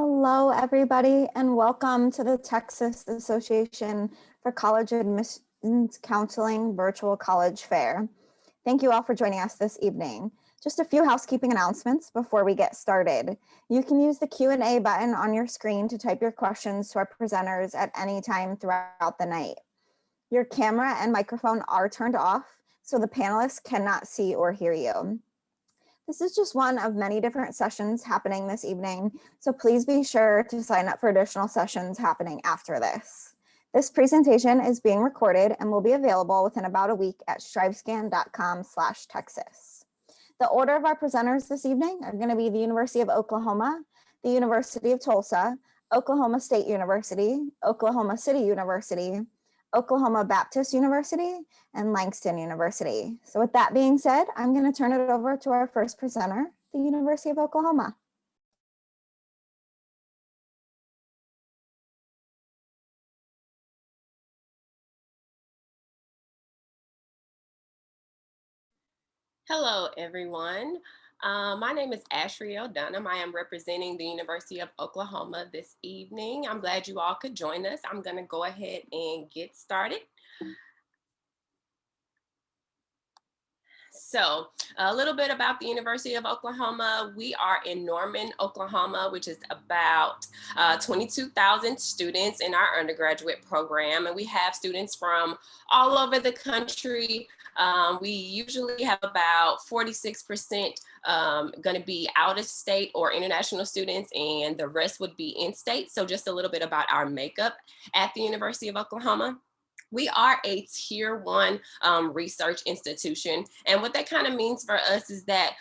Hello, everybody, and welcome to the Texas Association for College Admissions Counseling Virtual College Fair. Thank you all for joining us this evening. Just a few housekeeping announcements before we get started. You can use the Q&A button on your screen to type your questions to our presenters at any time throughout the night. Your camera and microphone are turned off, so the panelists cannot see or hear you. This is just one of many different sessions happening this evening, so please be sure to sign up for additional sessions happening after this. This presentation is being recorded and will be available within about a week at strivescan.com/Texas. The order of our presenters this evening are going to be the University of Oklahoma, the University of Tulsa, Oklahoma State University, Oklahoma City University, Oklahoma Baptist University, and Langston University. So with that being said, I'm going to turn it over to our first presenter, the University of Oklahoma. Hello, everyone. My name is Ashriel Dunham. I am representing the University of Oklahoma this evening. I'm glad you all could join us. I'm going to go ahead and get started. So a little bit about the University of Oklahoma. We are in Norman, Oklahoma, which is about 22,000 students in our undergraduate program. And we have students from all over the country. We usually have about 46% going to be out of state or international students, and the rest would be in state. So just a little bit about our makeup at the University of Oklahoma. We are a tier 1 research institution. And what that kind of means for us is that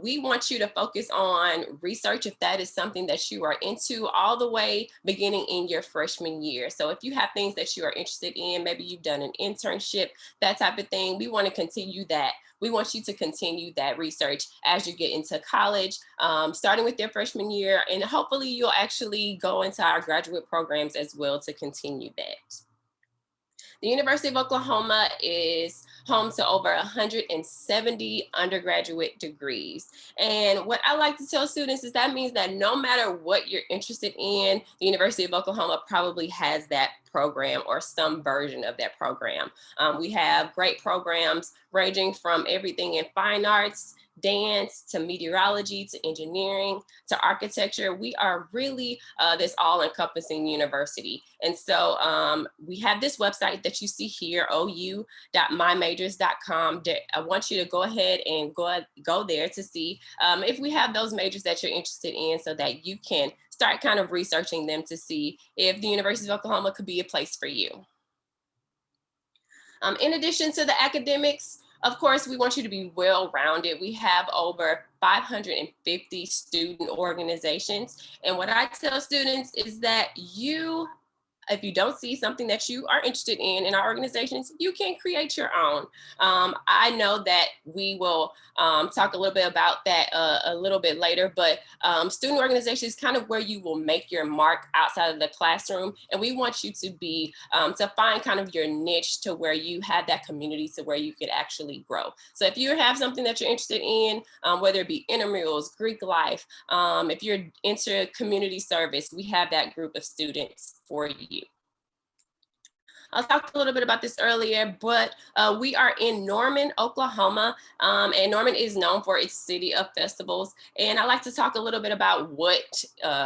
we want you to focus on research if that is something that you are into all the way beginning in your freshman year. So if you have things that you are interested in, maybe you've done an internship, that type of thing, we want to continue that. We want you to continue that research as you get into college, starting with your freshman year, and hopefully you'll actually go into our graduate programs as well to continue that. The University of Oklahoma is home to over 170 undergraduate degrees. And what I like to tell students is that means that no matter what you're interested in, the University of Oklahoma probably has that program or some version of that program. We have great programs ranging from everything in fine arts, dance, to meteorology, to engineering, to architecture. We are really this all-encompassing university. And so we have this website that you see here, ou.mymajors.com. I want you to go ahead and go there to see if we have those majors that you're interested in, so that you can start kind of researching them to see if the University of Oklahoma could be a place for you. In addition to the academics, of course, we want you to be well-rounded. We have over 550 student organizations. And what I tell students is that if you don't see something that you are interested in our organizations, you can create your own. I know that we will talk a little bit about that a little bit later, but student organization is kind of where you will make your mark outside of the classroom. And we want you to be, to find kind of your niche to where you have that community to where you could actually grow. So if you have something that you're interested in, whether it be intramurals, Greek life, if you're into community service, we have that group of students for you. I talked a little bit about this earlier, but we are in Norman, Oklahoma, and Norman is known for its city of festivals. And I like to talk a little bit about what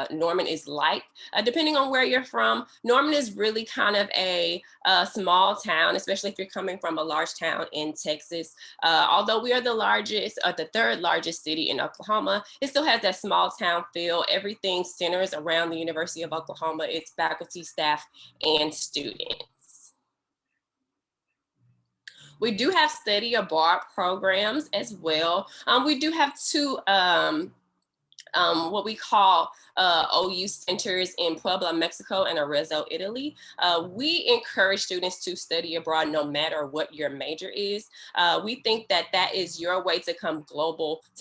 Norman is like. Depending on where you're from, Norman is really kind of a small town, especially if you're coming from a large town in Texas. Although we are the third largest city in Oklahoma, it still has that small town feel. Everything centers around the University of Oklahoma, its faculty, staff, and students. We do have study abroad programs as well. We do have two what we call OU centers in Puebla, Mexico, and Arezzo, Italy. We encourage students to study abroad no matter what your major is. We think that that is your way to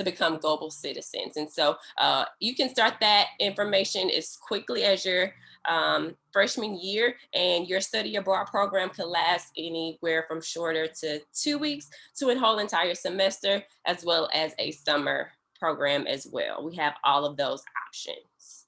become global citizens. And so you can start that information as quickly as your freshman year, and your study abroad program could last anywhere from shorter to 2 weeks to a whole entire semester, as well as a summer program as well. We have all of those options.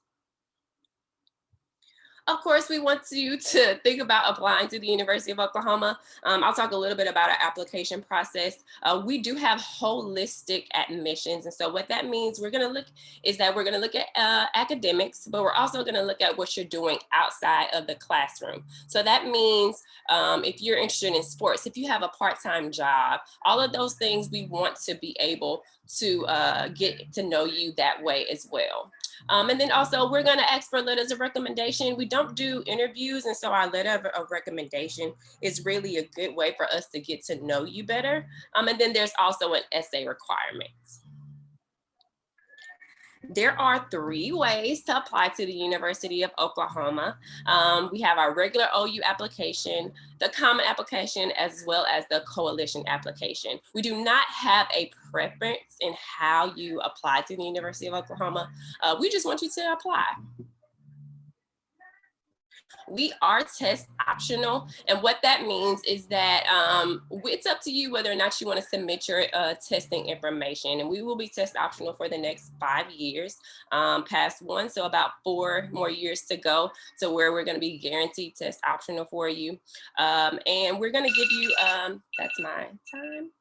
Of course, we want you to think about applying to the University of Oklahoma. I'll talk a little bit about our application process. We do have holistic admissions. And so what that means we're going to look at academics, but we're also going to look at what you're doing outside of the classroom. So that means if you're interested in sports, if you have a part-time job, all of those things we want to be able to get to know you that way as well. And then also we're going to ask for letters of recommendation. We don't do interviews, and so our letter of recommendation is really a good way for us to get to know you better. And then there's also an essay requirement. There are 3 ways to apply to the University of Oklahoma. We have our regular OU application, the common application, as well as the coalition application. We do not have a preference in how you apply to the University of Oklahoma. We just want you to apply. We are test optional. And what that means is that it's up to you whether or not you want to submit your testing information. And we will be test optional for the next 5 years, past 1. So about 4 more years to go to where we're going to be guaranteed test optional for you. And we're going to give you, that's my time.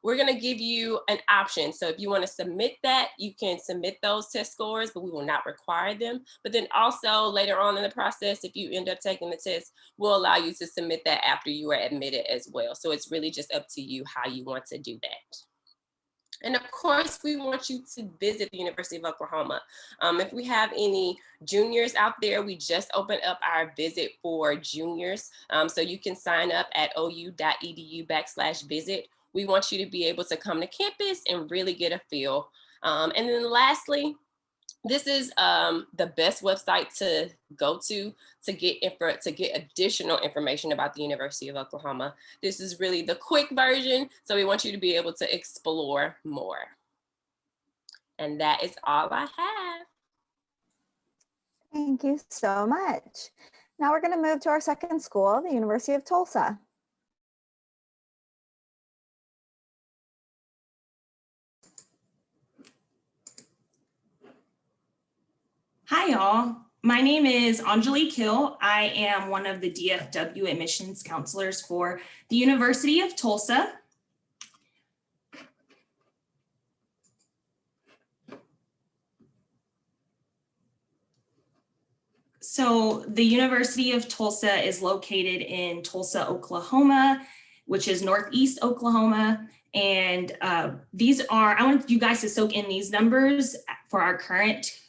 We're going to give you an option. So if you want to submit that, you can submit those test scores, but we will not require them. But then also later on in the process, if you end up taking the test, we'll allow you to submit that after you are admitted as well. So it's really just up to you how you want to do that. And of course, we want you to visit the University of Oklahoma. If we have any juniors out there, we just opened up our visit for juniors. So you can sign up at ou.edu/visit. We want you to be able to come to campus and really get a feel. And then lastly, this is the best website to go to get additional information about the University of Oklahoma. This is really the quick version, so we want you to be able to explore more. And that is all I have. Thank you so much. Now we're going to move to our second school, the University of Tulsa. Hi, y'all. My name is Anjali Kill. I am one of the DFW admissions counselors for the University of Tulsa. So the University of Tulsa is located in Tulsa, Oklahoma, which is Northeast Oklahoma. And I want you guys to soak in these numbers for our current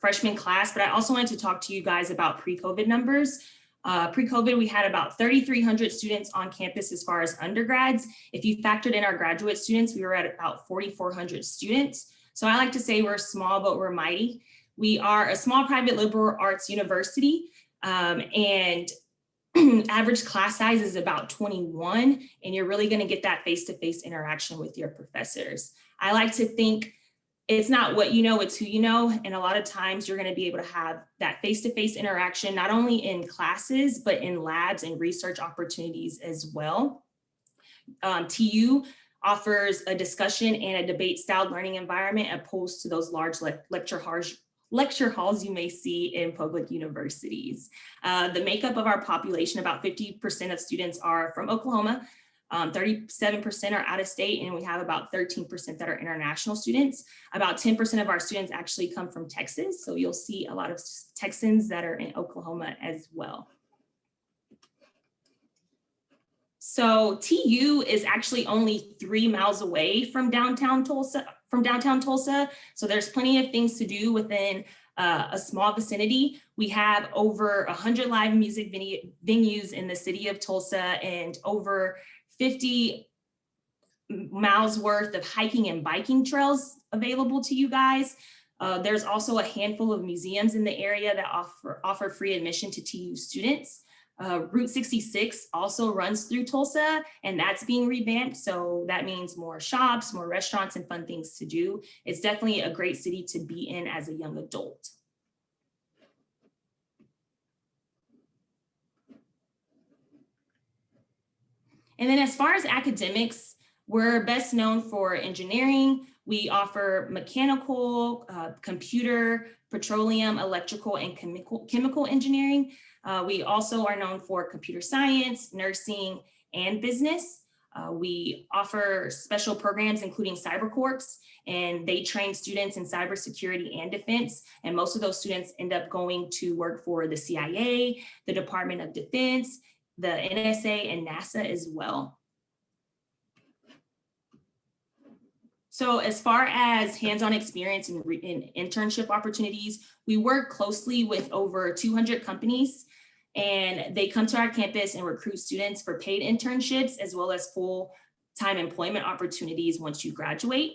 freshman class, but I also wanted to talk to you guys about pre-COVID numbers. Pre-COVID, we had about 3,300 students on campus as far as undergrads. If you factored in our graduate students, we were at about 4,400 students. So I like to say we're small, but we're mighty. We are a small private liberal arts university, and average class size is about 21, and you're really going to get that face-to-face interaction with your professors. I like to think it's not what you know, it's who you know. And a lot of times you're going to be able to have that face-to-face interaction, not only in classes, but in labs and research opportunities as well. TU offers a discussion and a debate style learning environment opposed to those large lecture halls you may see in public universities. The makeup of our population, about 50% of students are from Oklahoma, 37% are out of state, and we have about 13% that are international students. About 10% of our students actually come from Texas, so you'll see a lot of Texans that are in Oklahoma as well. So TU is actually only 3 miles away from downtown Tulsa. So there's plenty of things to do within a small vicinity. We have over 100 live music venues in the city of Tulsa and over 50 miles worth of hiking and biking trails available to you guys. There's also a handful of museums in the area that offer free admission to TU students. Route 66 also runs through Tulsa, and that's being revamped. So that means more shops, more restaurants, and fun things to do. It's definitely a great city to be in as a young adult. And then as far as academics, we're best known for engineering. We offer mechanical, computer, petroleum, electrical, and chemical engineering. We also are known for computer science, nursing, and business. We offer special programs, including Cyber Corps, and they train students in cybersecurity and defense. And most of those students end up going to work for the CIA, the Department of Defense, the NSA, and NASA as well. So as far as hands-on experience and internship opportunities, we work closely with over 200 companies, and they come to our campus and recruit students for paid internships as well as full-time employment opportunities once you graduate.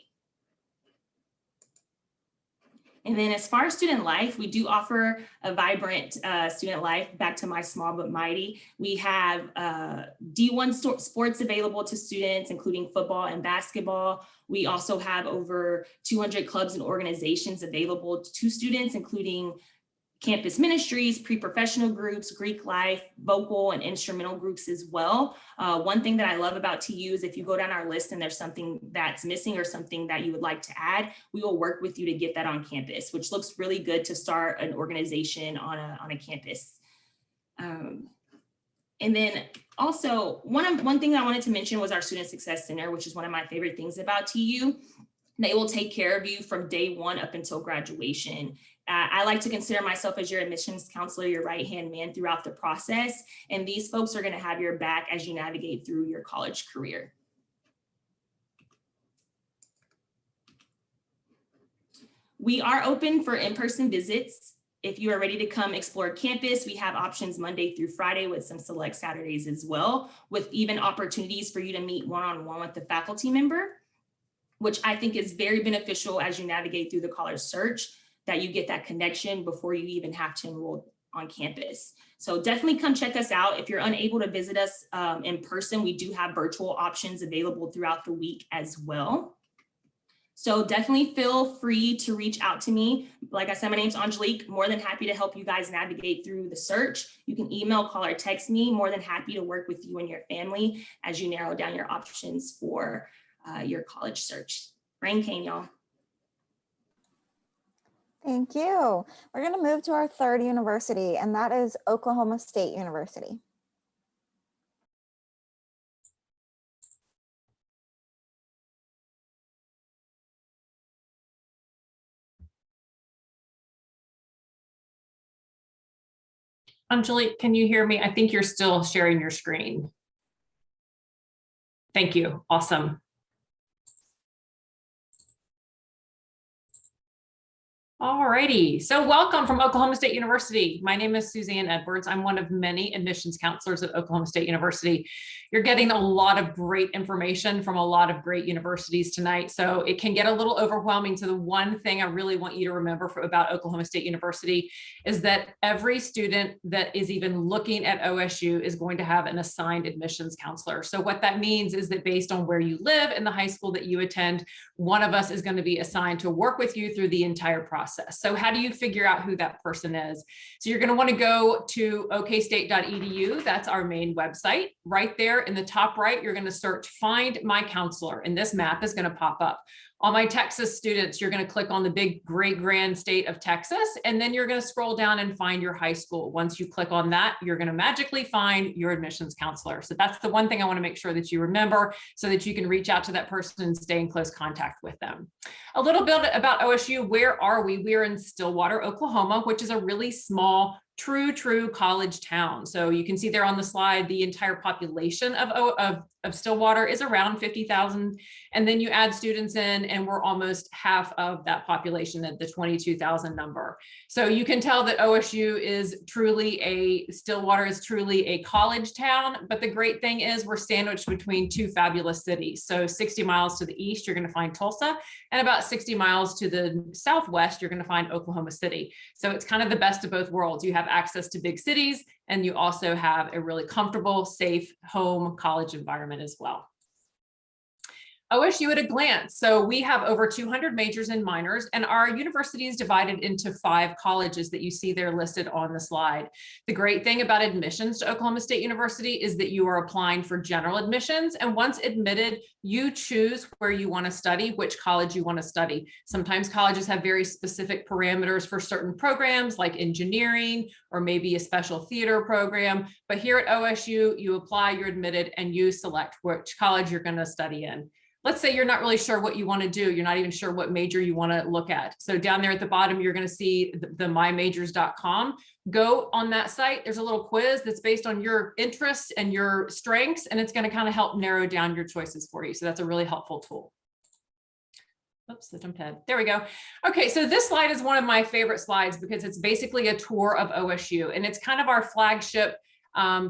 And then as far as student life, we do offer a vibrant student life. Back to my small but mighty. We have D1 sports available to students, including football and basketball. We also have over 200 clubs and organizations available to students, including campus ministries, pre-professional groups, Greek life, vocal and instrumental groups as well. One thing that I love about TU is if you go down our list and there's something that's missing or something that you would like to add, we will work with you to get that on campus, which looks really good to start an organization on a campus. And then also one thing that I wanted to mention was our Student Success Center, which is one of my favorite things about TU. They will take care of you from day one up until graduation. I like to consider myself as your admissions counselor, your right-hand man throughout the process. And these folks are going to have your back as you navigate through your college career. We are open for in-person visits. If you are ready to come explore campus, we have options Monday through Friday with some select Saturdays as well, with even opportunities for you to meet one-on-one with the faculty member, which I think is very beneficial as you navigate through the college search, that you get that connection before you even have to enroll on campus. So definitely come check us out. If you're unable to visit us in person, we do have virtual options available throughout the week as well. So definitely feel free to reach out to me. Like I said, my name's Angelique, more than happy to help you guys navigate through the search. You can email, call, or text me, more than happy to work with you and your family as you narrow down your options for your college search. Brain cane, y'all. Thank you. We're going to move to our third university, and that is Oklahoma State University. Angelique, can you hear me? I think you're still sharing your screen. Thank you. Awesome. All righty. So welcome from Oklahoma State University. My name is Suzanne Edwards. I'm one of many admissions counselors at Oklahoma State University. You're getting a lot of great information from a lot of great universities tonight, so it can get a little overwhelming. So the one thing I really want you to remember about Oklahoma State University is that every student that is even looking at OSU is going to have an assigned admissions counselor. So what that means is that based on where you live and the high school that you attend, one of us is going to be assigned to work with you through the entire process. So how do you figure out who that person is? So you're going to want to go to okstate.edu. That's our main website. Right there in the top right, you're going to search Find My Counselor, and this map is going to pop up. All my Texas students, you're going to click on the big great grand state of Texas, and then you're going to scroll down and find your high school. Once you click on that, you're going to magically find your admissions counselor. So that's the one thing I want to make sure that you remember so that you can reach out to that person and stay in close contact with them. A little bit about OSU. Where are we? We're in Stillwater, Oklahoma, which is a really small, true college town. So you can see there on the slide, the entire population of Stillwater is around 50,000. And then you add students in and we're almost half of that population at the 22,000 number. So you can tell that OSU is Stillwater is truly a college town. But the great thing is we're sandwiched between two fabulous cities. So 60 miles to the east, you're going to find Tulsa, and about 60 miles to the southwest, you're going to find Oklahoma City. So it's kind of the best of both worlds. You have access to big cities, and you also have a really comfortable, safe home college environment as well. OSU at a glance. So we have over 200 majors and minors, and our university is divided into 5 colleges that you see there listed on the slide. The great thing about admissions to Oklahoma State University is that you are applying for general admissions, and once admitted, you choose where you want to study, which college you want to study. Sometimes colleges have very specific parameters for certain programs like engineering or maybe a special theater program, but here at OSU, you apply, you're admitted, and you select which college you're going to study in. Let's say you're not really sure what you want to do. You're not even sure what major you want to look at. So down there at the bottom, you're going to see the mymajors.com. Go on that site. There's a little quiz that's based on your interests and your strengths, and it's going to kind of help narrow down your choices for you. So that's a really helpful tool. Oops, I jumped ahead. There we go. Okay, so this slide is one of my favorite slides because it's basically a tour of OSU, and it's kind of our flagship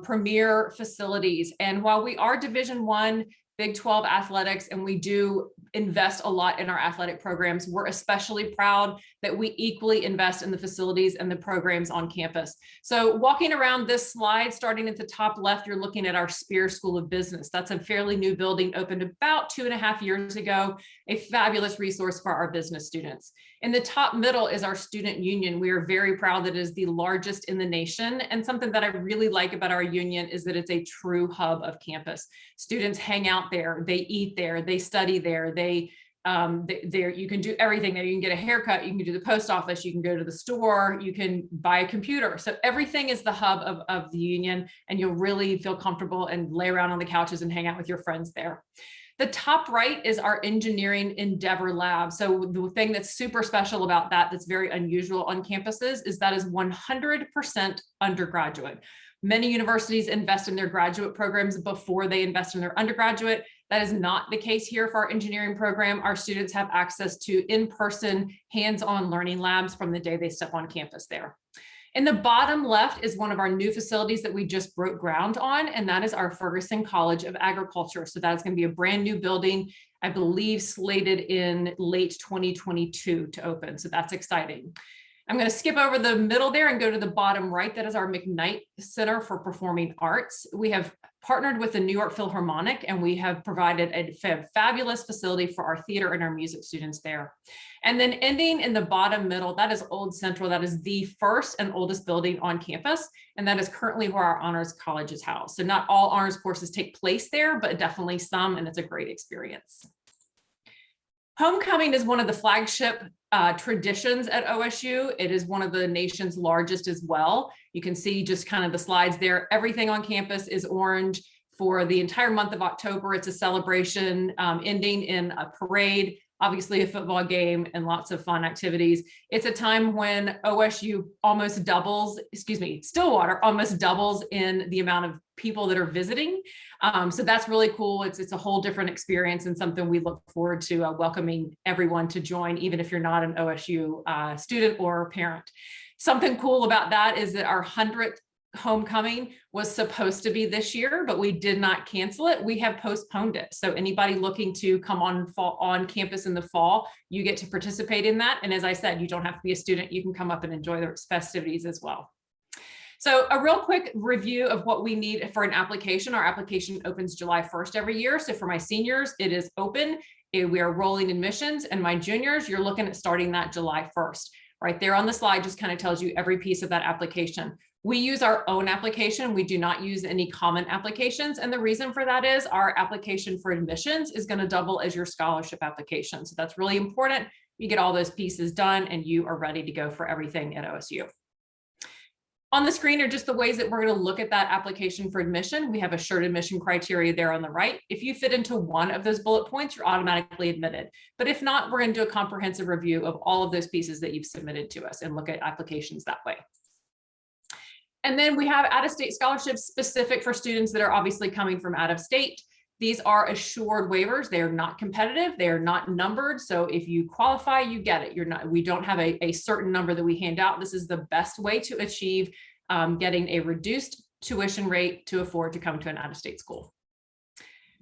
premier facilities. And while we are Division I, Big 12 athletics, and we do invest a lot in our athletic programs, we're especially proud that we equally invest in the facilities and the programs on campus. So walking around this slide, starting at the top left, you're looking at our Spear School of Business. That's a fairly new building, opened about 2.5 years ago, a fabulous resource for our business students. In the top middle is our student union. We are very proud that it is the largest in the nation. And something that I really like about our union is that it's a true hub of campus. Students hang out there, they eat there, they study there, you can do everything there. You can get a haircut, you can go to the post office, you can go to the store, you can buy a computer. So everything is the hub of the union, and you'll really feel comfortable and lay around on the couches and hang out with your friends there. The top right is our engineering endeavor lab. So the thing that's super special about that, that's very unusual on campuses, is that is 100% undergraduate. Many universities invest in their graduate programs before they invest in their undergraduate. That is not the case here for our engineering program. Our students have access to in-person, hands-on learning labs from the day they step on campus there. In the bottom left is one of our new facilities that we just broke ground on, and that is our Ferguson College of Agriculture. So that is going to be a brand new building, I believe slated in late 2022 to open. So that's exciting. I'm going to skip over the middle there and go to the bottom right. That is our McKnight Center for Performing Arts. We have partnered with the New York Philharmonic, and we have provided a fabulous facility for our theater and our music students there. And then ending in the bottom middle, that is Old Central. That is the first and oldest building on campus, and that is currently where our honors college is housed. So not all honors courses take place there, but definitely some, and it's a great experience. Homecoming is one of the flagship traditions at OSU. It is one of the nation's largest as well. You can see just kind of the slides there. Everything on campus is orange for the entire month of October. It's a celebration ending in a parade, obviously a football game, and lots of fun activities. It's a time when OSU almost doubles, Stillwater almost doubles in the amount of people that are visiting. So that's really cool. It's a whole different experience and something we look forward to welcoming everyone to join, even if you're not an OSU student or parent. Something cool about that is that our 100th homecoming was supposed to be this year, but we did not cancel it. We have postponed it. So anybody looking to come on campus in the fall, you get to participate in that. And as I said, you don't have to be a student. You can come up and enjoy the festivities as well. So a real quick review of what we need for an application. Our application opens July 1st every year. So for my seniors, it is open. We are rolling admissions, and my juniors, you're looking at starting that July 1st. Right there on the slide just kind of tells you every piece of that application. We use our own application. We do not use any common applications. And the reason for that is our application for admissions is going to double as your scholarship application. So that's really important. You get all those pieces done and you are ready to go for everything at OSU. On the screen are just the ways that we're going to look at that application for admission. We have a shared admission criteria there on the right. If you fit into one of those bullet points, you're automatically admitted. But if not, we're going to do a comprehensive review of all of those pieces that you've submitted to us and look at applications that way. And then we have out-of-state scholarships specific for students that are obviously coming from out of state. These are assured waivers. They are not competitive. They are not numbered. So if you qualify, you get it. We don't have a certain number that we hand out. This is the best way to achieve getting a reduced tuition rate to afford to come to an out-of-state school.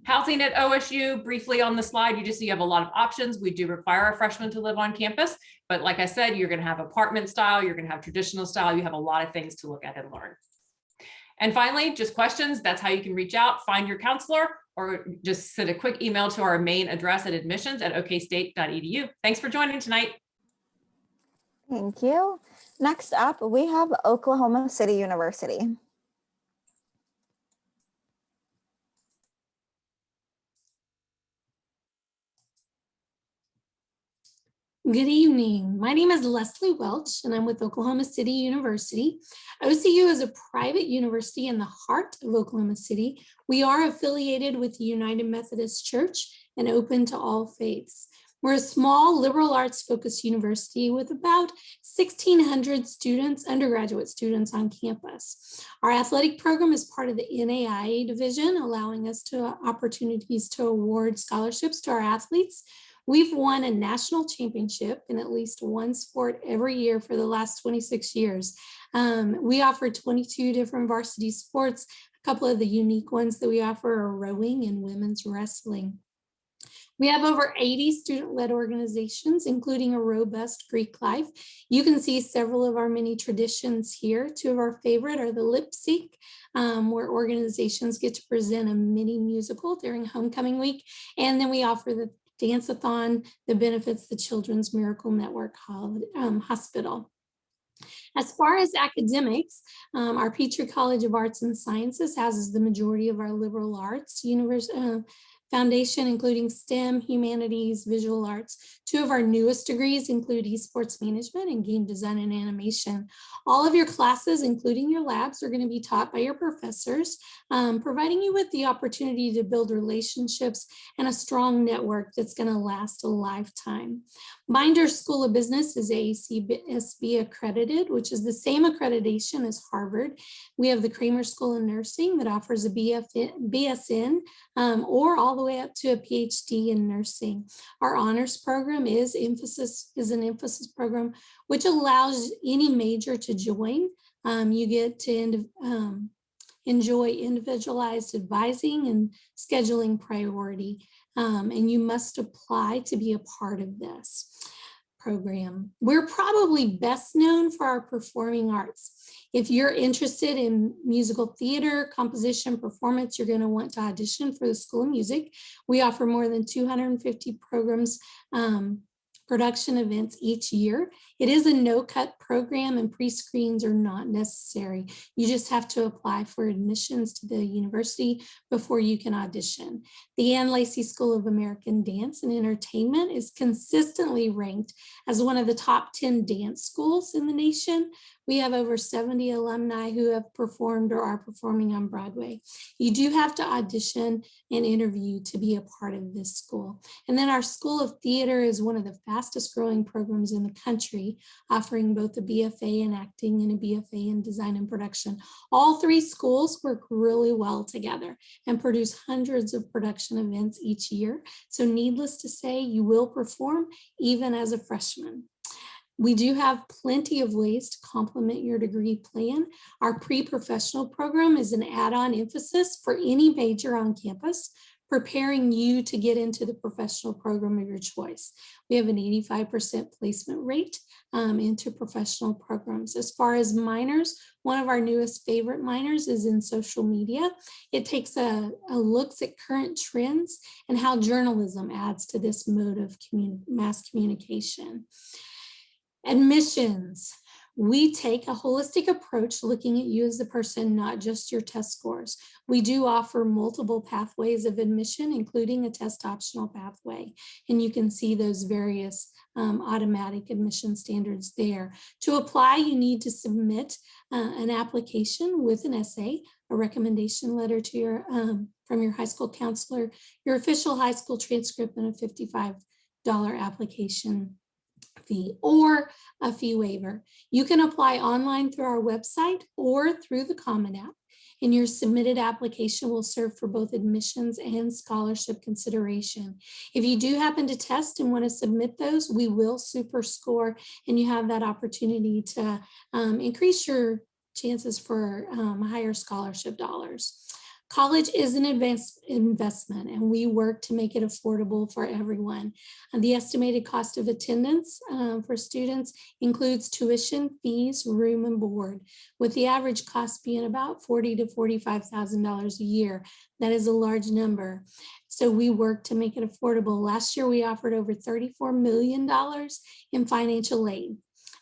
Housing at OSU, briefly on the slide, you just see you have a lot of options. We do require a freshman to live on campus, but like I said, you're going to have apartment style, you're going to have traditional style, you have a lot of things to look at and learn. And finally, just questions. That's how you can reach out, find your counselor, or just send a quick email to our main address at admissions@okstate.edu. Thanks for joining tonight. Thank you. Next up, we have Oklahoma City University. Good evening. My name is Leslie Welch, and I'm with Oklahoma City University. OCU is a private university in the heart of Oklahoma City. We are affiliated with the United Methodist Church and open to all faiths. We're a small liberal arts focused university with about 1,600 students, undergraduate students on campus. Our athletic program is part of the NAIA division, allowing us opportunities to award scholarships to our athletes. We've won a national championship in at least one sport every year for the last 26 years. We offer 22 different varsity sports. A couple of the unique ones that we offer are rowing and women's wrestling. We have over 80 student-led organizations, including a robust Greek life. You can see several of our many traditions here. Two of our favorite are the lip sync, where organizations get to present a mini musical during homecoming week. And then we offer the Dance-a-thon that benefits the Children's Miracle Network Hospital. As far as academics, our Petrie College of Arts and Sciences houses the majority of our liberal arts foundation, including STEM, humanities, visual arts. Two of our newest degrees include esports management and game design and animation. All of your classes, including your labs, are going to be taught by your professors, providing you with the opportunity to build relationships and a strong network that's going to last a lifetime. Binder School of Business is AACSB accredited, which is the same accreditation as Harvard. We have the Kramer School of Nursing that offers a BSN or all the way up to a PhD in nursing. Our honors program is an emphasis program, which allows any major to join. You get to enjoy individualized advising and scheduling priority, and you must apply to be a part of this program. We're probably best known for our performing arts. If you're interested in musical theater, composition, performance, you're going to want to audition for the School of Music. We offer more than 250 programs, production events each year. It is a no-cut program and pre-screens are not necessary. You just have to apply for admissions to the university before you can audition. The Ann Lacey School of American Dance and Entertainment is consistently ranked as one of the top 10 dance schools in the nation. We have over 70 alumni who have performed or are performing on Broadway. You do have to audition and interview to be a part of this school. And then our School of Theater is one of the fastest growing programs in the country, offering both a BFA in acting and a BFA in design and production. All three schools work really well together and produce hundreds of production events each year. So needless to say, you will perform even as a freshman. We do have plenty of ways to complement your degree plan. Our pre-professional program is an add-on emphasis for any major on campus, preparing you to get into the professional program of your choice. We have an 85% placement rate into professional programs. As far as minors, one of our newest favorite minors is in social media. It takes a look at current trends and how journalism adds to this mode of mass communication. Admissions. We take a holistic approach looking at you as a person, not just your test scores. We do offer multiple pathways of admission, including a test optional pathway. And you can see those various automatic admission standards there. To apply, you need to submit an application with an essay, a recommendation letter to your from your high school counselor, your official high school transcript, and a $55 application fee or a fee waiver. You can apply online through our website or through the Common App, and your submitted application will serve for both admissions and scholarship consideration. If you do happen to test and want to submit those, we will super score, and you have that opportunity to increase your chances for higher scholarship dollars. College is an advanced investment, and we work to make it affordable for everyone. And the estimated cost of attendance for students includes tuition, fees, room, and board, with the average cost being about $40,000 to $45,000 a year. That is a large number. So we work to make it affordable. Last year, we offered over $34 million in financial aid.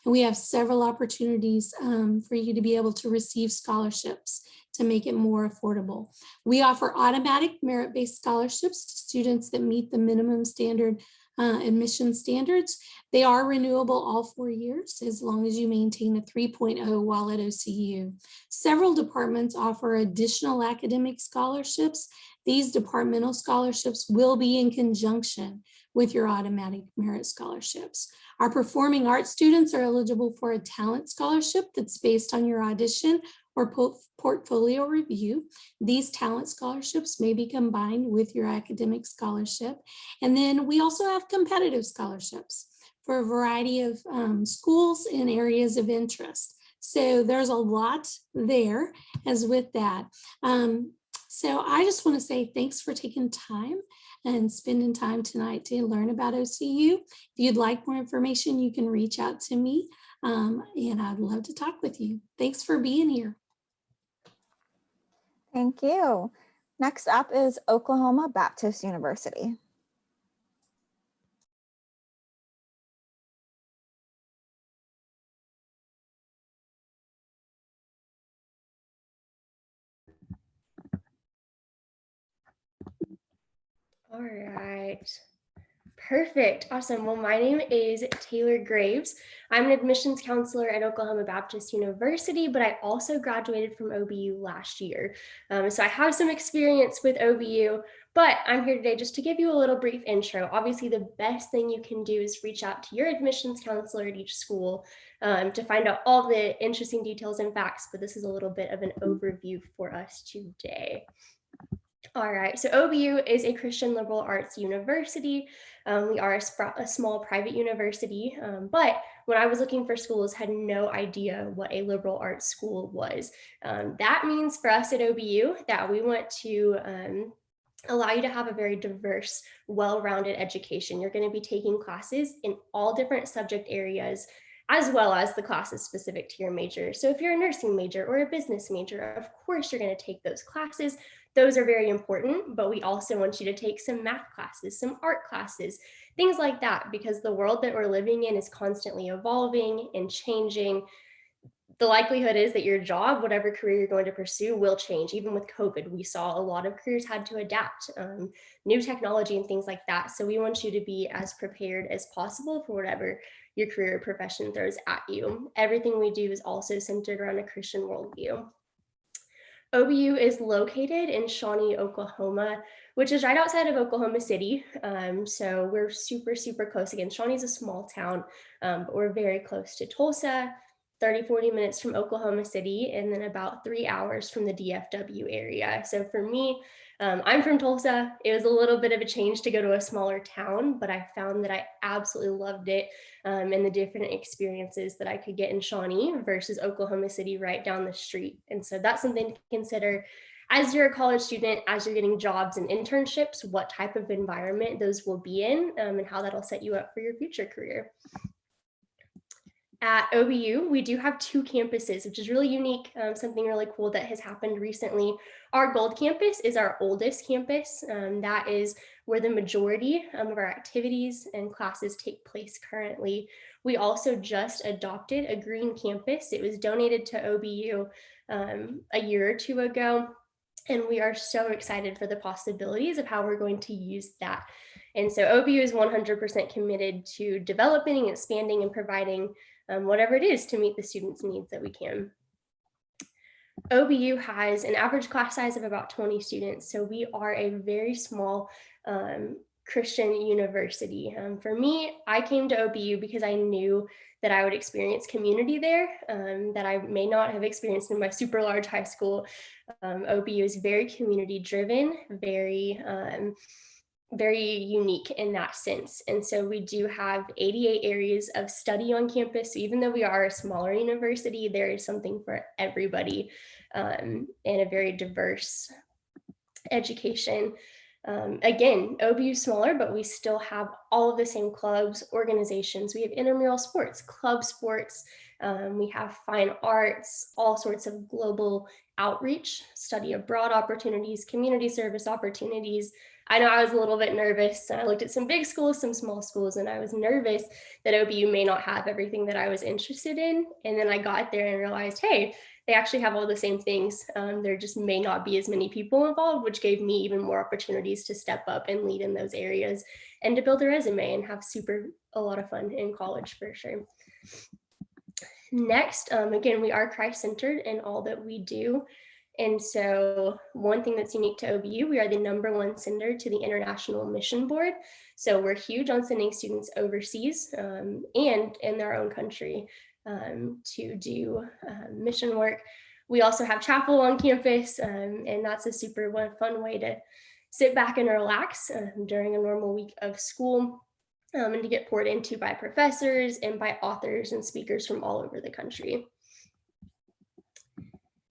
And we have several opportunities for you to be able to receive scholarships to make it more affordable. We offer automatic merit-based scholarships to students that meet the minimum standard admission standards. They are renewable all 4 years as long as you maintain a 3.0 while at OCU. Several departments offer additional academic scholarships. These departmental scholarships will be in conjunction with your automatic merit scholarships. Our performing arts students are eligible for a talent scholarship that's based on your audition or portfolio review. These talent scholarships may be combined with your academic scholarship. And then we also have competitive scholarships for a variety of schools and areas of interest. So there's a lot there as with that. So I just want to say thanks for taking time and spending time tonight to learn about OCU. If you'd like more information, you can reach out to me and I'd love to talk with you. Thanks for being here. Thank you. Next up is Oklahoma Baptist University. All right. Perfect. Awesome. Well, my name is Taylor Graves. I'm an admissions counselor at Oklahoma Baptist University, but I also graduated from OBU last year. So I have some experience with OBU, but I'm here today just to give you a little brief intro. Obviously, the best thing you can do is reach out to your admissions counselor at each school to find out all the interesting details and facts, but this is a little bit of an overview for us today. All right, so OBU is a Christian liberal arts university. We are a small private university, but when I was looking for schools, had no idea what a liberal arts school was. That means for us at OBU that we want to allow you to have a very diverse, well-rounded education. You're going to be taking classes in all different subject areas, as well as the classes specific to your major. So if you're a nursing major or a business major, of course, you're going to take those classes. Those are very important, but we also want you to take some math classes, some art classes, things like that, because the world that we're living in is constantly evolving and changing. The likelihood is that your job, whatever career you're going to pursue, will change. Even with COVID, we saw a lot of careers had to adapt, new technology and things like that. So we want you to be as prepared as possible for whatever your career or profession throws at you. Everything we do is also centered around a Christian worldview. OBU is located in Shawnee, Oklahoma, which is right outside of Oklahoma City. So we're super, super close. Again, Shawnee's a small town, but we're very close to Tulsa, 30-40 minutes from Oklahoma City, and then about 3 hours from the DFW area. So for me, I'm from Tulsa. It was a little bit of a change to go to a smaller town, but I found that I absolutely loved it and the different experiences that I could get in Shawnee versus Oklahoma City right down the street. And so that's something to consider as you're a college student, as you're getting jobs and internships, what type of environment those will be in and how that'll set you up for your future career. At OBU, we do have 2 campuses, which is really unique, something really cool that has happened recently. Our Gold campus is our oldest campus. That is where the majority of our activities and classes take place currently. We also just adopted a green campus. It was donated to OBU a year or 2 ago, and we are so excited for the possibilities of how we're going to use that. And so OBU is 100% committed to developing and expanding and providing whatever it is to meet the students' needs that we can. OBU has an average class size of about 20 students, so we are a very small Christian university. For me, I came to OBU because I knew that I would experience community there that I may not have experienced in my super large high school. OBU is very community driven, very unique in that sense. And so we do have 88 areas of study on campus. So even though we are a smaller university, there is something for everybody and a very diverse education. Again, OBU is smaller, but we still have all of the same clubs, organizations. We have intramural sports, club sports. We have fine arts, all sorts of global outreach, study abroad opportunities, community service opportunities. I know I was a little bit nervous. I looked at some big schools, some small schools, and I was nervous that OBU may not have everything that I was interested in. And then I got there and realized, hey, they actually have all the same things. There just may not be as many people involved, which gave me even more opportunities to step up and lead in those areas and to build a resume and have a lot of fun in college for sure. Next, again, we are Christ-centered in all that we do. And so one thing that's unique to OBU, we are the #1 sender to the International Mission Board. So we're huge on sending students overseas and in their own country to do mission work. We also have chapel on campus, and that's a super fun way to sit back and relax during a normal week of school and to get poured into by professors and by authors and speakers from all over the country.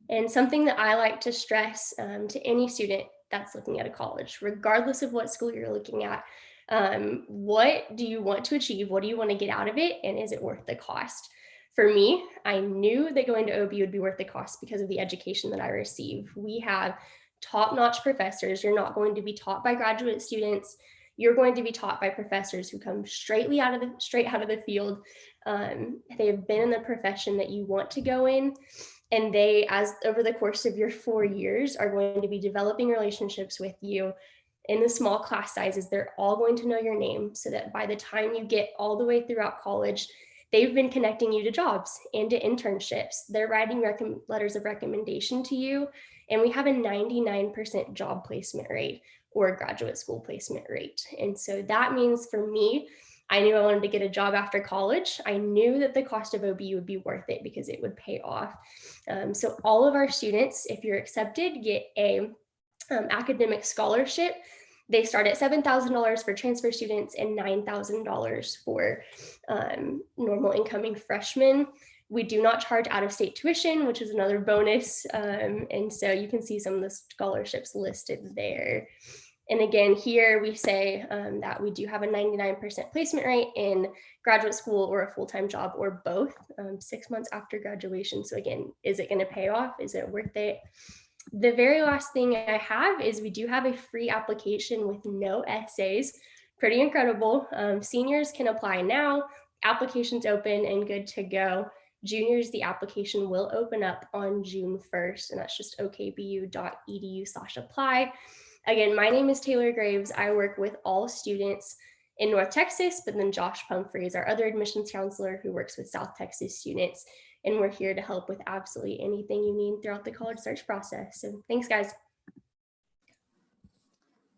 And something that I like to stress to any student that's looking at a college, regardless of what school you're looking at, what do you want to achieve? What do you want to get out of it? And is it worth the cost? For me, I knew that going to OB would be worth the cost because of the education that I receive. We have top-notch professors. You're not going to be taught by graduate students. You're going to be taught by professors who come straight out of the field. They have been in the profession that you want to go in. And they, as over the course of your 4 years, are going to be developing relationships with you in the small class sizes. They're all going to know your name so that by the time you get all the way throughout college, they've been connecting you to jobs and to internships. They're writing letters of recommendation to you. And we have a 99% job placement rate or graduate school placement rate. And so that means for me, I knew I wanted to get a job after college. I knew that the cost of OB would be worth it because it would pay off. So all of our students, if you're accepted, get a academic scholarship. They start at $7,000 for transfer students and $9,000 for normal incoming freshmen. We do not charge out-of-state tuition, which is another bonus. And so you can see some of the scholarships listed there. And again, here we say that we do have a 99% placement rate in graduate school or a full-time job or both 6 months after graduation. So again, is it going to pay off? Is it worth it? The very last thing I have is we do have a free application with no essays. Pretty incredible. Seniors can apply now. Application's open and good to go. Juniors, the application will open up on June 1st, and that's just okbu.edu/apply. Again, my name is Taylor Graves. I work with all students in North Texas, but then Josh Pumphrey, our other admissions counselor who works with South Texas students. And we're here to help with absolutely anything you need throughout the college search process. So thanks, guys.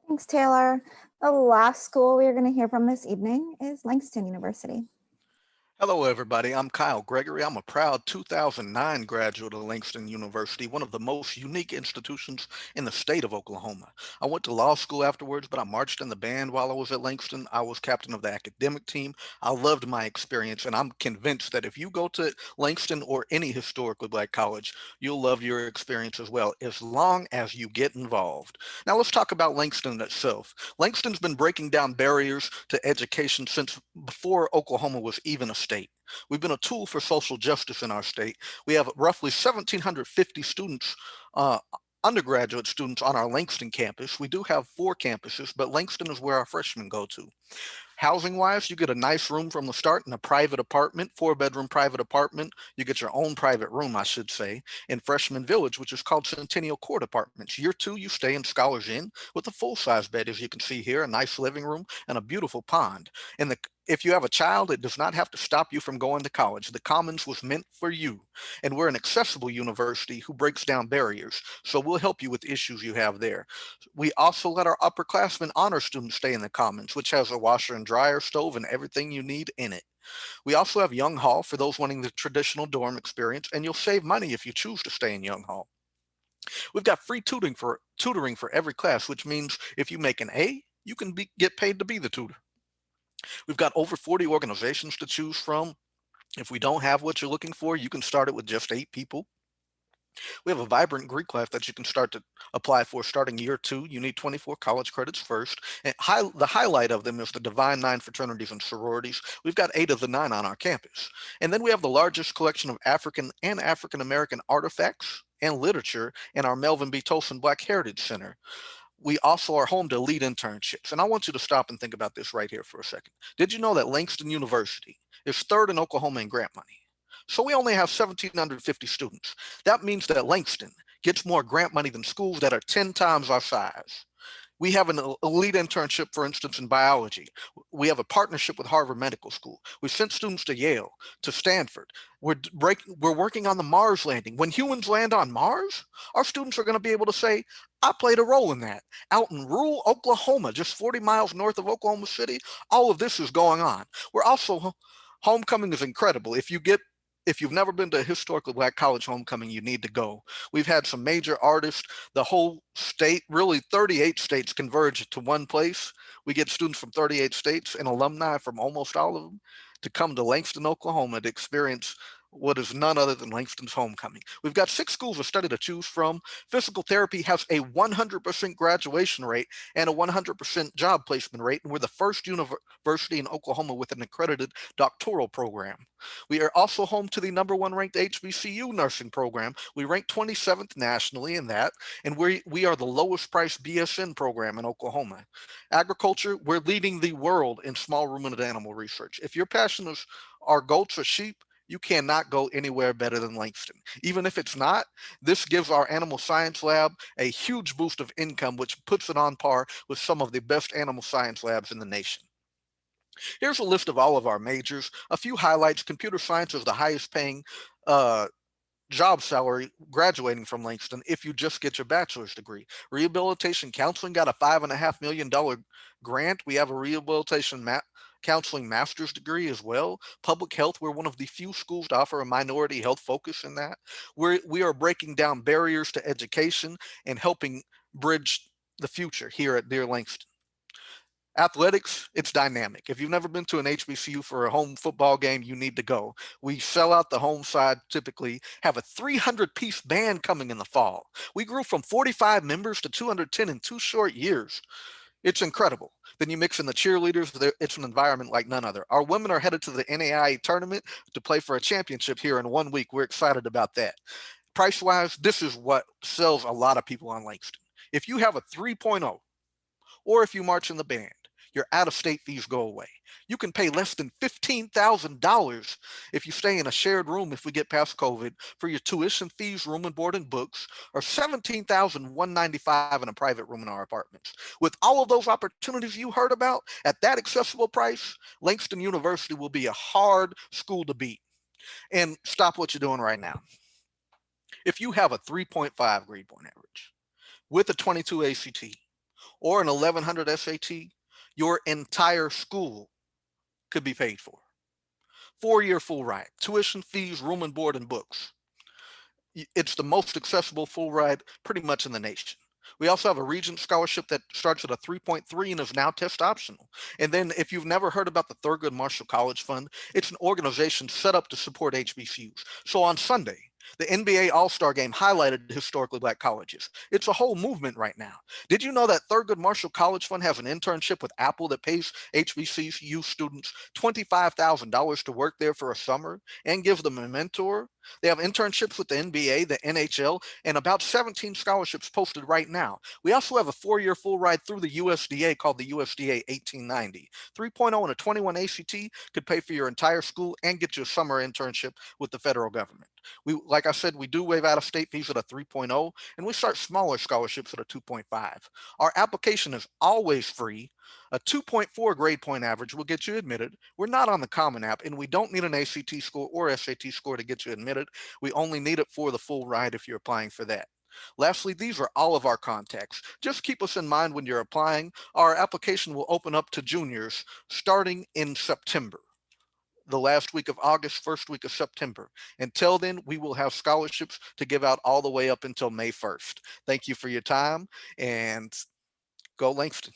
Thanks, Taylor. The last school we are going to hear from this evening is Langston University. Hello, everybody. I'm Kyle Gregory. I'm a proud 2009 graduate of Langston University, one of the most unique institutions in the state of Oklahoma. I went to law school afterwards, but I marched in the band while I was at Langston. I was captain of the academic team. I loved my experience, and I'm convinced that if you go to Langston or any historically Black college, you'll love your experience as well, as long as you get involved. Now, let's talk about Langston itself. Langston's been breaking down barriers to education since before Oklahoma was even a state. We've been a tool for social justice in our state. We have roughly 1,750 students, undergraduate students on our Langston campus. We do have 4 campuses, but Langston is where our freshmen go to. Housing wise, you get a nice room from the start in a private apartment, 4-bedroom private apartment. You get your own private room, I should say, in Freshman Village, which is called Centennial Court Apartments. Year 2, you stay in Scholars Inn with a full-size bed, as you can see here, a nice living room and a beautiful pond. If you have a child, it does not have to stop you from going to college. The Commons was meant for you. And we're an accessible university who breaks down barriers. So we'll help you with issues you have there. We also let our upperclassmen honor students stay in the Commons, which has a washer and dryer, stove, and everything you need in it. We also have Young Hall for those wanting the traditional dorm experience, and you'll save money if you choose to stay in Young Hall. We've got free tutoring for every class, which means if you make an A, you can get paid to be the tutor. We've got over 40 organizations to choose from. If we don't have what you're looking for, you can start it with just 8 people. We have a vibrant Greek life that you can start to apply for starting year 2. You need 24 college credits first. And the highlight of them is the Divine Nine fraternities and sororities. We've got 8 of the 9 on our campus. And then we have the largest collection of African and African American artifacts and literature in our Melvin B. Tolson Black Heritage Center. We also are home to elite internships. And I want you to stop and think about this right here for a second. Did you know that Langston University is 3rd in Oklahoma in grant money? So we only have 1,750 students. That means that Langston gets more grant money than schools that are 10 times our size. We have an elite internship, for instance, in biology. We have a partnership with Harvard Medical School. We've sent students to Yale, to Stanford. We're working on the Mars landing. When humans land on Mars, our students are going to be able to say, I played a role in that. Out in rural Oklahoma, just 40 miles north of Oklahoma City, all of this is going on. We're also, homecoming is incredible. If you've never been to a historically Black college homecoming, you need to go. We've had some major artists, the whole state, really 38 states converge to one place. We get students from 38 states and alumni from almost all of them to come to Langston, Oklahoma to experience what is none other than Langston's homecoming. We've got 6 schools of study to choose from. Physical therapy has a 100% graduation rate and a 100% job placement rate, and we're the first university in Oklahoma with an accredited doctoral program. We are also home to the #1 ranked HBCU nursing program. We rank 27th nationally in that, and we are the lowest priced BSN program in Oklahoma. Agriculture, we're leading the world in small ruminant animal research. If your passion is are goats or sheep, you cannot go anywhere better than Langston. Even if it's not, this gives our animal science lab a huge boost of income, which puts it on par with some of the best animal science labs in the nation. Here's a list of all of our majors. A few highlights: computer science is the highest paying job salary graduating from Langston if you just get your bachelor's degree. Rehabilitation counseling got a $5.5 million grant. We have a rehabilitation counseling master's degree as well. Public health, we're one of the few schools to offer a minority health focus in that. We are breaking down barriers to education and helping bridge the future here at Dear Langston. Athletics, it's dynamic. If you've never been to an HBCU for a home football game, you need to go. We sell out the home side, typically have a 300-piece band coming in the fall. We grew from 45 members to 210 in 2 short years. It's incredible. Then you mix in the cheerleaders, it's an environment like none other. Our women are headed to the NAIA tournament to play for a championship here in 1 week. We're excited about that. Price-wise, this is what sells a lot of people on Langston. If you have a 3.0, or if you march in the band, your out-of-state fees go away. You can pay less than $15,000 if you stay in a shared room if we get past COVID for your tuition fees, room and board and books, or $17,195 in a private room in our apartments. With all of those opportunities you heard about at that accessible price, Langston University will be a hard school to beat. And stop what you're doing right now. If you have a 3.5 grade point average with a 22 ACT or an 1100 SAT, your entire school could be paid for. 4-year full ride, tuition fees, room and board and books. It's the most accessible full ride pretty much in the nation. We also have a Regent Scholarship that starts at a 3.3 and is now test optional. And then if you've never heard about the Thurgood Marshall College Fund, it's an organization set up to support HBCUs. So on Sunday, the NBA All-Star Game highlighted historically Black colleges. It's a whole movement right now. Did you know that Thurgood Marshall College Fund has an internship with Apple that pays HBCU students $25,000 to work there for a summer and gives them a mentor? They have internships with the NBA, the NHL, and about 17 scholarships posted right now. We also have a 4-year full ride through the USDA called the USDA 1890. 3.0 and a 21 ACT could pay for your entire school and get you a summer internship with the federal government. Like I said, we do waive out-of-state fees at a 3.0, and we start smaller scholarships at a 2.5. Our application is always free. A 2.4 grade point average will get you admitted. We're not on the Common App, and we don't need an ACT score or SAT score to get you admitted. We only need it for the full ride if you're applying for that. Lastly, these are all of our contacts. Just keep us in mind when you're applying. Our application will open up to juniors starting in September. The last week of August, first week of September. Until then, we will have scholarships to give out all the way up until May 1st. Thank you for your time, and go Langston.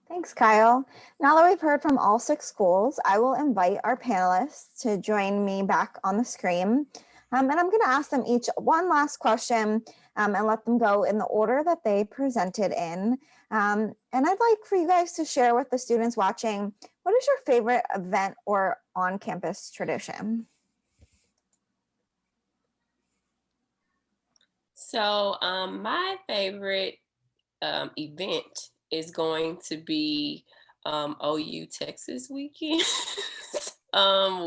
Thanks, Kyle. Now that we've heard from all 6 schools, I will invite our panelists to join me back on the screen. And I'm going to ask them each one last question and let them go in the order that they presented in. And I'd like for you guys to share with the students watching, what is your favorite event or on-campus tradition? So my favorite event is going to be OU Texas weekend,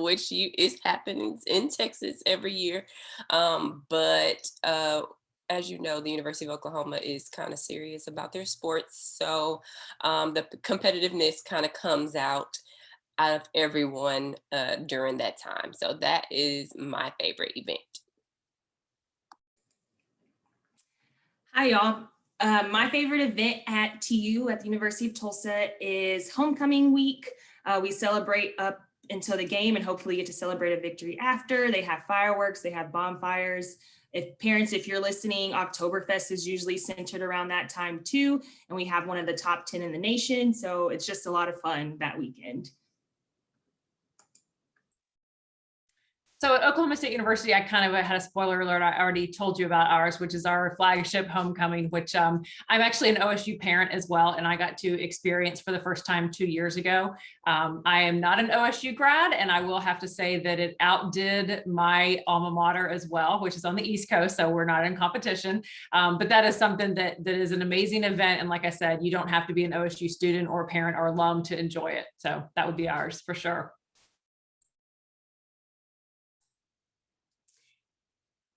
which is happening in Texas every year. But as you know, the University of Oklahoma is kind of serious about their sports. So the competitiveness kind of comes out of everyone during that time. So that is my favorite event. Hi, y'all. My favorite event at TU at the University of Tulsa is homecoming week. We celebrate up until the game and hopefully get to celebrate a victory after. They have fireworks, they have bonfires. If you're listening, Oktoberfest is usually centered around that time too. And we have one of the top 10 in the nation. So it's just a lot of fun that weekend. So at Oklahoma State University, I kind of had a spoiler alert. I already told you about ours, which is our flagship homecoming, which I'm actually an OSU parent as well. And I got to experience for the first time 2 years ago. I am not an OSU grad, and I will have to say that it outdid my alma mater as well, which is on the East Coast. So we're not in competition, but that is something that is an amazing event. And like I said, you don't have to be an OSU student or parent or alum to enjoy it. So that would be ours for sure.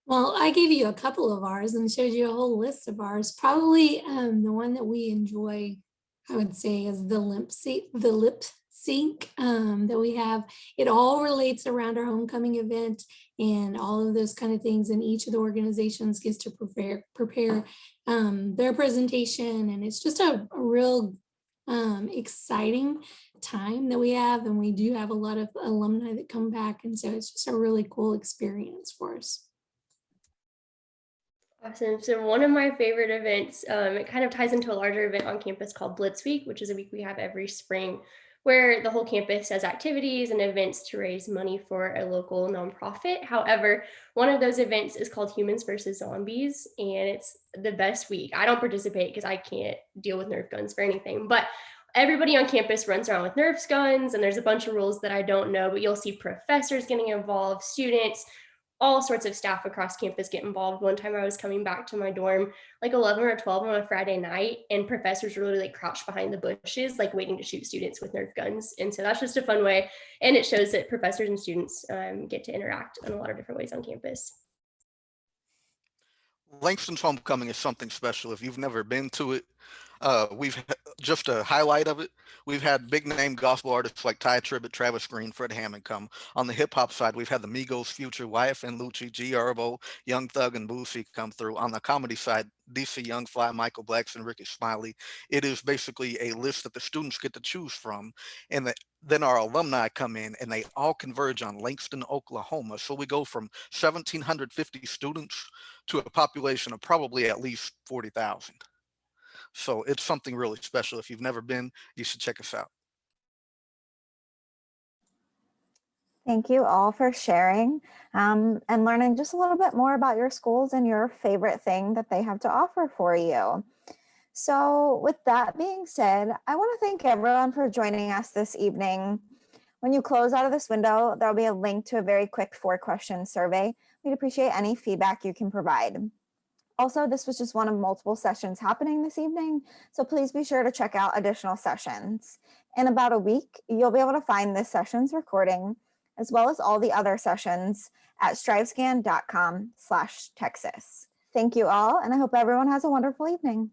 Well, I gave you a couple of ours and showed you a whole list of ours. Probably the one that we enjoy, I would say, is the lip sync that we have. It all relates around our homecoming event and all of those kind of things. And each of the organizations gets to prepare their presentation. And it's just a real exciting time that we have. And we do have a lot of alumni that come back. And so it's just a really cool experience for us. Awesome. So one of my favorite events, it kind of ties into a larger event on campus called Blitz Week, which is a week we have every spring, where the whole campus does activities and events to raise money for a local nonprofit. However, one of those events is called Humans versus Zombies, and it's the best week. I don't participate because I can't deal with Nerf guns for anything, but everybody on campus runs around with Nerf guns, and there's a bunch of rules that I don't know, but you'll see professors getting involved, students, all sorts of staff across campus get involved. One time I was coming back to my dorm like 11 or 12 on a Friday night, and professors were literally crouched behind the bushes, like waiting to shoot students with Nerf guns. And so that's just a fun way. And it shows that professors and students get to interact in a lot of different ways on campus. Langston's homecoming is something special. If you've never been to it, just a highlight of it. We've had big name gospel artists like Ty Tribbett, Travis Green, Fred Hammond come. On the hip hop side, we've had the Migos, Future, YFN Lucci, G Herbo, Young Thug, and Boosie come through. On the comedy side, DC Young Fly, Michael Blackson, Ricky Smiley. It is basically a list that the students get to choose from, and then our alumni come in and they all converge on Langston, Oklahoma. So we go from 1,750 students to a population of probably at least 40,000. So it's something really special. If you've never been, you should check us out. Thank you all for sharing and learning just a little bit more about your schools and your favorite thing that they have to offer for you. So with that being said, I want to thank everyone for joining us this evening. When you close out of this window, there'll be a link to a very quick 4-question survey. We'd appreciate any feedback you can provide. Also, this was just one of multiple sessions happening this evening, so please be sure to check out additional sessions. In about a week, you'll be able to find this session's recording, as well as all the other sessions at strivescan.com/Texas. Thank you all, and I hope everyone has a wonderful evening.